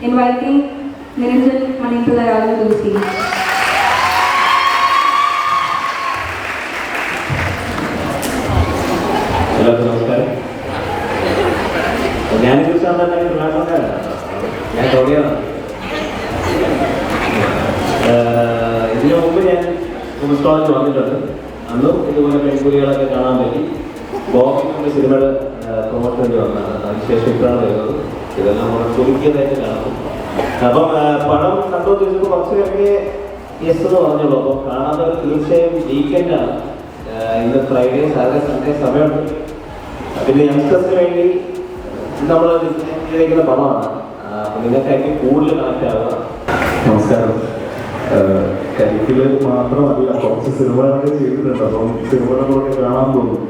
inviting Niranjan Manipularalu to the stage. എല്ലാവർക്കും നമസ്കാരം. ഞാനിപ്പോൾ ഞാൻ ടോളിയാണ്. ഇതിനു മുമ്പ് ഞാൻ വുമൻസ് കോളേജിൽ വന്നിട്ടുണ്ട്. അന്നും ഇതുപോലെ പെൺകുട്ടികളൊക്കെ കാണാൻ പറ്റി. ബോക്സിംഗ് സിനിമയുടെ പ്രൊമോഷൻ വേണ്ടി വന്നതാണ്. അതിനുശേഷം ഇപ്പോഴാണ് വരുന്നത്. ഇതെല്ലാം വളരെ ചുരുക്കിയതായിട്ട് കാണും. അപ്പം പടം കണ്ടുകൊണ്ടിരിച്ചപ്പോൾ കുറച്ച് കഴിഞ്ഞ് യെസ് എന്ന് പറഞ്ഞോളൂ. അപ്പോൾ കാണാത്തവർ തീർച്ചയായും വീക്കെൻഡാണ്. ഇന്ന് ഫ്രൈഡേ, സാറ്റർഡേ, സൺഡേ സമയമുണ്ട്. പിന്നെ യങ്സ്റ്റേഴ്സിന് വേണ്ടി നമ്മൾ ചെയ്തിരിക്കുന്ന പടമാണ്. അപ്പം നിങ്ങൾക്കായിട്ട് കൂടുതൽ കണക്ട് ആവുക. നമസ്കാരം. കരിക്കുലർ മാത്രമല്ല, കുറച്ച് സിനിമകളൊക്കെ ചെയ്തിട്ടുണ്ട്. അപ്പം സിനിമകളൊക്കെ കാണാൻ തോന്നും.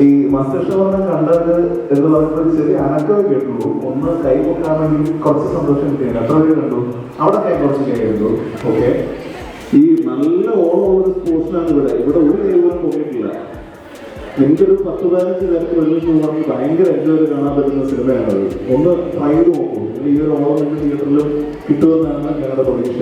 ഈ മസ്തിഷ്കബന്ധം കണ്ടത് എന്ന് പറയുമ്പോൾ ചെറിയ അനക്കമേ കേട്ടുള്ളൂ. ഒന്ന് കൈ പൊക്കാൻ വേണ്ടി കുറച്ച് സന്തോഷം കിട്ടിയാണ്. എത്ര പേര് കണ്ടു? അവിടെ കൈ കുറച്ച് കൈ കണ്ടു. ഓക്കെ. ഈ നല്ല ഓളമുള്ള സ്പോർട്സിനാണ് ഇവിടെ ഒരു കൈ പോലും പൊക്കിയിട്ടില്ല. എനിക്കൊരു 10-15 പേർക്ക് ഒരുമിച്ച് പോകണമെങ്കിൽ ഭയങ്കര എൻജോയ് കാണാൻ പറ്റുന്ന സിനിമയാണത്. ഒന്ന് ട്രൈ ചെയ്ത് നോക്കൂ. ഈ ഒരു ഓളം രണ്ട് തിയേറ്ററിലും കിട്ടുമെന്നാണ് ഞങ്ങളുടെ പ്രതീക്ഷ.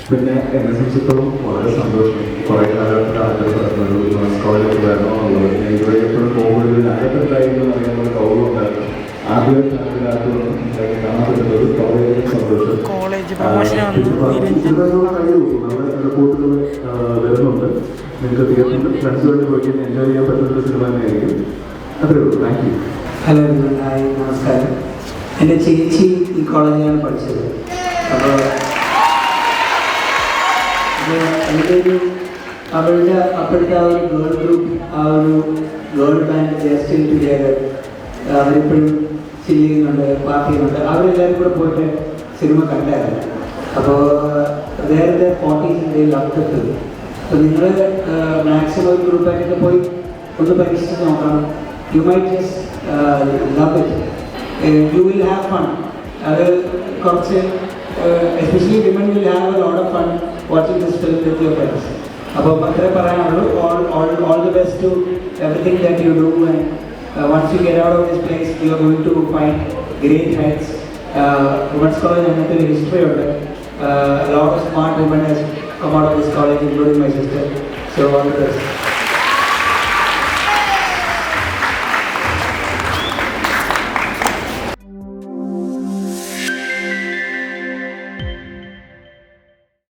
പിന്നെ എന്നെ സംബന്ധിച്ചിടത്തോളം വളരെ സന്തോഷം. കുറേ കാലഘട്ടത്തിൽ ആഗ്രഹപ്പെടുന്നത് കോളേജിൽ വരണോ എന്നുള്ളത്. ഞാൻ ഇതുവരെ എപ്പോഴും പോകുന്നത് അകത്തുണ്ടായിരുന്നു അറിയാനുള്ള കൗതുകം ഉണ്ടായിരുന്നു. ആദ്യമായിട്ട് കാണാൻ പറ്റുന്നത് വളരെ സന്തോഷം. നമ്മുടെ റിപ്പോർട്ടുകൾ വരുന്നുണ്ട്. നിങ്ങൾക്ക് തിയേറ്ററിൽ ഫ്രണ്ട്സുമായിട്ട് പോയി എൻജോയ് ചെയ്യാൻ പറ്റുന്ന സിനിമ തന്നെയായിരിക്കും. അത്രേ ഉള്ളൂ. Thank you. ഹലോ, ഹായ്, നമസ്കാരം. എൻ്റെ ചേച്ചി ഈ കോളേജിലാണ് പഠിച്ചത്. അപ്പോൾ എൻ്റെ അവളുടെ അപ്പോഴത്തെ ആ ഒരു ഗേൾ ഗ്രൂപ്പ്, ആ ഒരു ഗേൾ ബാൻഡ് ജസ്റ്റ് ടുഗെദർ, അവരെപ്പോഴും ചെയ്യുന്നുണ്ട്, പാർട്ടി ചെയ്യുന്നുണ്ട്. അവരെല്ലാവരും കൂടെ പോയിട്ട് സിനിമ കണ്ടായിരുന്നു. അപ്പോൾ വേറെ 40s ലവ് ദ ഫിലിം. അപ്പോൾ നിങ്ങൾ മാക്സിമം ഒരു ഗ്രൂപ്പായിട്ടൊക്കെ പോയി ഒന്ന് പരീക്ഷിച്ച് നോക്കണം. You might just love it. You will have fun. അത് കുറച്ച് especially women will have a lot of fun watching this film with your friends. അപ്പോൾ അത്രേ പറയാനുള്ളൂ. All the best to everything that you do. And once you get out of this place, you are going to find great heights. Women's college അങ്ങനത്തെ ഒരു history ഉണ്ട്. A lot of smart women has come out of this college, including my sister. So all the best.